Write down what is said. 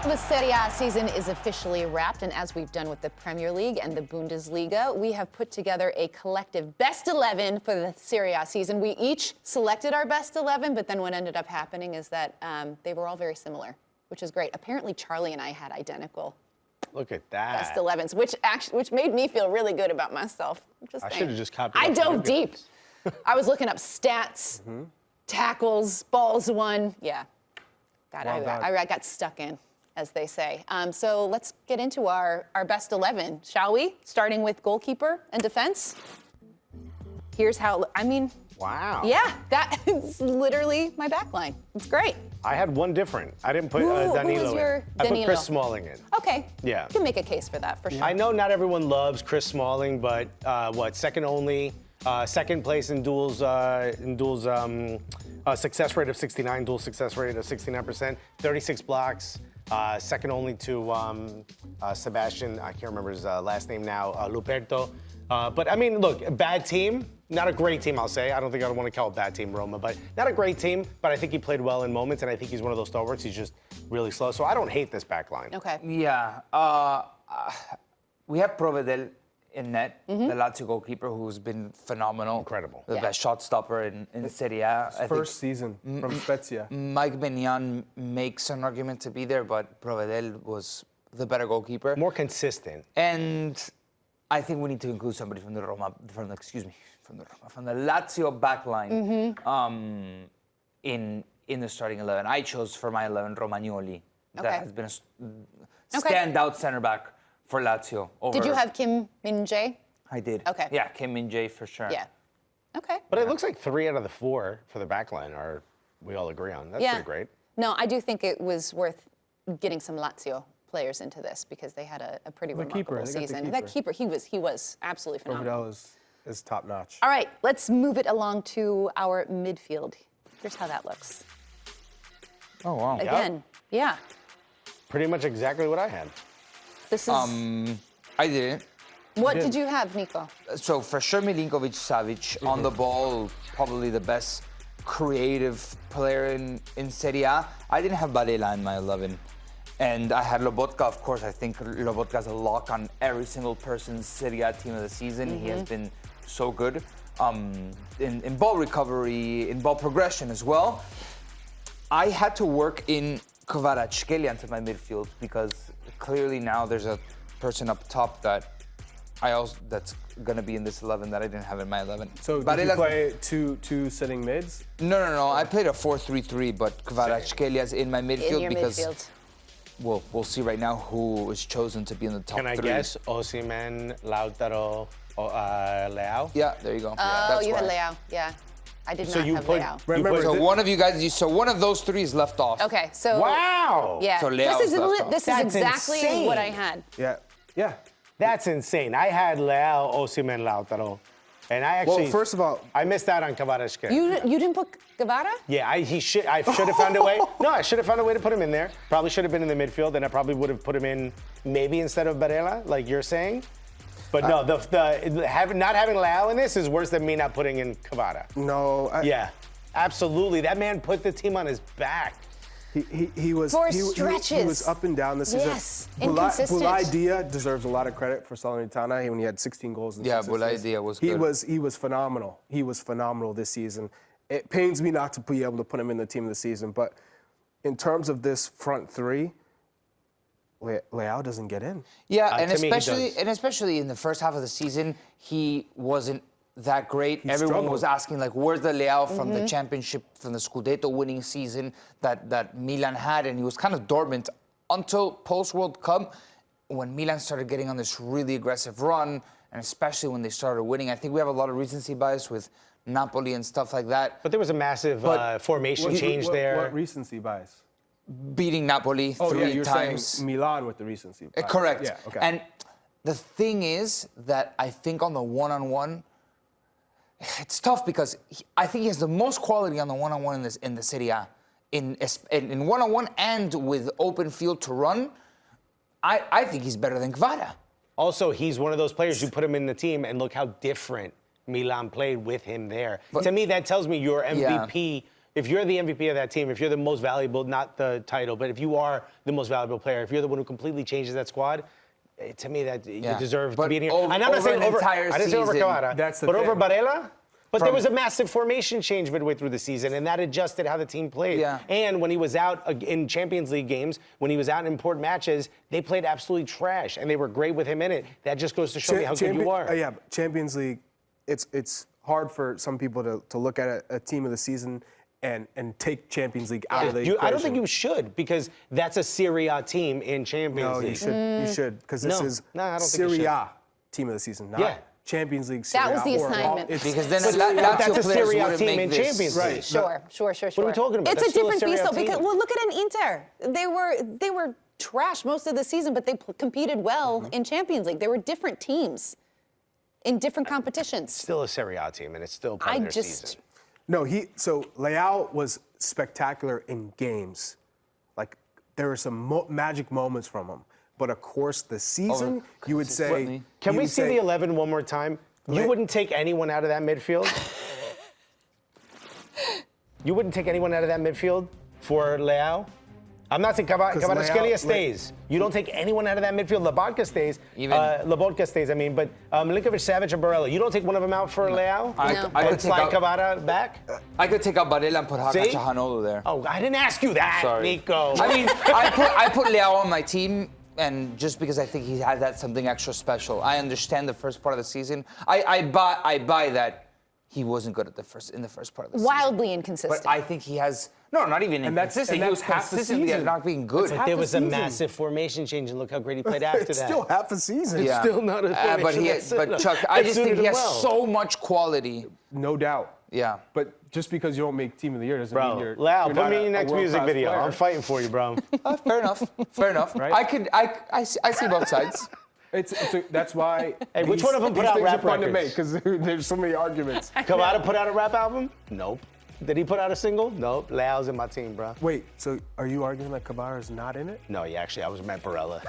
The Serie A season is officially wrapped, and as we've done with the Premier League and the Bundesliga, we have put together a collective best 11 for the Serie A season. We each selected our best 11, but then what ended up happening is that they were all very similar, which is great. Apparently, Charlie and I had identical Look at that. best 11s, which made me feel really good about myself. I should have just copied. I dove deep. I was looking up stats, tackles, balls won. Yeah, God, I got stuck in, as they say. So let's get into our best 11, shall we? Starting with goalkeeper and defense. Here's how, Wow. yeah, that is literally my back line. It's great. I had one different. I didn't put Danilo who was your in. I put Danilo? Chris Smalling in. Okay. Yeah. You can make a case for that, for sure. I know not everyone loves Chris Smalling, but second only, second place in duels, success rate of 69, dual success rate of 69%, 36 blocks, second only to Sebastian, I can't remember his last name now, Luperto. But I mean, look, bad team, not a great team, I'll say. I don't think I want to call it bad team, Roma, but not a great team, but I think he played well in moments, and I think he's one of those stalwarts. He's just really slow, so I don't hate this back line. Okay. Yeah. We have Provedel in net, the Lazio goalkeeper, who's been phenomenal. Incredible. The best shot stopper in Serie A. First season from Spezia. Mike Benyan makes an argument to be there, but Provedel was the better goalkeeper. More consistent. And I think we need to include somebody from the Lazio backline in the starting 11. I chose for my 11 Romagnoli. Okay. That has been a standout center back for Lazio. Did you have Kim Min-jae? I did. Okay. Yeah, Kim Min-jae for sure. Yeah. Okay. But it looks like 3 out of the 4 for the back line are, we all agree on. That's pretty great. No, I do think it was worth getting some Lazio players into this because they had a pretty remarkable season. That keeper, he was absolutely phenomenal. Provedel is top notch. All right, let's move it along to our midfield. Here's how that looks. Oh, wow. Again, yeah. Pretty much exactly what I had. This is. I didn't. What did you have, Nico? So for sure, Milinkovic-Savic on the ball, probably the best creative player in Serie A. I didn't have Barella in my 11. And I had Lobotka, of course. I think Lobotka's a lock on every single person's Serie A team of the season. He has been so good in ball recovery, in ball progression as well. I had to work in Kvaratskhelia into my midfield because clearly now there's a person up top that's gonna be in this 11 that I didn't have in my 11. So did you play two sitting mids? No. I played a 4-3-3, but Kvaratskhelia in my midfield In your because midfield. we'll see right now who is chosen to be in the top 3. Can I guess? Osimhen, Lautaro, Leao? Yeah, there you go. Oh, you had Leao. Yeah. I did not have Leao. Remember, So one of you guys, so one of those 3 is left off. Okay, so. Wow! Yeah. So Leao is left off. This is That's exactly insane. what I had. Yeah. That's insane. I had Leao, Osimhen, Lautaro. And I actually... Well, first of all... I missed out on Kvaratskhelia. You didn't put Guevara? Yeah, I should have found a way. No, I should have found a way to put him in there. Probably should have been in the midfield, and I probably would have put him in maybe instead of Barella, like you're saying. But no, not having Leao in this is worse than me not putting in Kvara. No. Yeah, absolutely. That man put the team on his back. He was For he stretches. was up and down this season. Yes, inconsistent. Boulaye Dia deserves a lot of credit for Salernitana when he had 16 goals in 6 assists. Boulaye Dia was good. He was phenomenal. He was phenomenal this season. It pains me not to be able to put him in the team of the season, but in terms of this front 3, Leao doesn't get in. Yeah, and to me, he especially in the first half of the season, he wasn't that great. Everyone struggled. was asking, like, where's the Leao from the championship, from the Scudetto winning season that Milan had, and he was kind of dormant until post-World Cup when Milan started getting on this really aggressive run, and especially when they started winning. I think we have a lot of recency bias with Napoli and stuff like that. But there was a massive formation change there. What recency bias? Beating Napoli 3 you're times. saying Milan with the recency bias. Correct. Yeah, okay. And the thing is that I think on the one-on-one, it's tough because I think he has the most quality on the one-on-one in the Serie A. In one-on-one and with open field to run, I think he's better than Kvara. Also, he's one of those players, you put him in the team and look how different Milan played with him there. To me, that tells me your MVP if you're the MVP of that team, if you're the most valuable, not the title, but if you are the most valuable player, if you're the one who completely changes that squad, to me that you deserve to be in here. Over, I'm not saying over. entire I didn't say over season, Camara, that's the but over thing. Barella. But there was a massive formation change midway through the season, and that adjusted how the team played. Yeah. And when he was out in Champions League games, when he was out in important matches, they played absolutely trash, and they were great with him in it. That just goes to show me how good you are. Yeah, but Champions League, it's hard for some people to look at a team of the season and take Champions League out of the equation. I don't think you should, because that's a Serie A team in Champions No, League. you should, because this is I don't think you Serie should. A team of the season, not Champions League. Serie That was A the or- assignment. Because then But Lazio that's a players Serie A wouldn't team make in this. Champions League. Right. Sure. What are we talking about? It's That's a still a different Serie A beast, though. team. Because well, look at an Inter. They were trash most of the season, but they competed well in Champions League. They were different teams in different competitions. Still a Serie A team, and it's still part of their season. No, so Leao was spectacular in games. Like, there were some magic moments from him. But of course, the season, you would say. consistently. Can you we would see say- the 11 one more time? You wouldn't take anyone out of that midfield? You wouldn't take anyone out of that midfield for Leao? I'm not saying Kvaratskhelia stays. You don't take anyone out of that midfield. Lobotka stays. Lobotka stays, I mean. But Milinkovic, Savic, and Barella. You don't take one of them out for Leao? I No. could And take slide out, Kvara back? I could take out Barella and put Haka See? Çalhanoğlu there. Oh, I didn't ask you that, Sorry. Nico. I mean, I put Leao on my team, and just because I think he had that something extra special. I understand the first part of the season. I buy that he wasn't good in the first part of the season. Wildly inconsistent. But I think he has not even inconsistent. He was half the consistently at season. not being good. But there was a season. massive formation change, and look how great he played after It's that. still half a season. Yeah. still not a but formation but Chuck, I just think he has well. so much quality. No doubt. Yeah. But just because you don't make team of the year doesn't Bro, mean you're. Lau, you're put not me in your a next music world-class video. player. I'm fighting for you, bro. Fair enough. Fair enough. Right? I see both sides. That's why. Hey, which one of them put out rap records? Because there's so many arguments. Kamada put out a rap album? Nope. Did he put out a single? Nope. Lau's in my team, bro. Wait, so are you arguing that Kabara is not in it? No, yeah, actually, I was Matt Barella.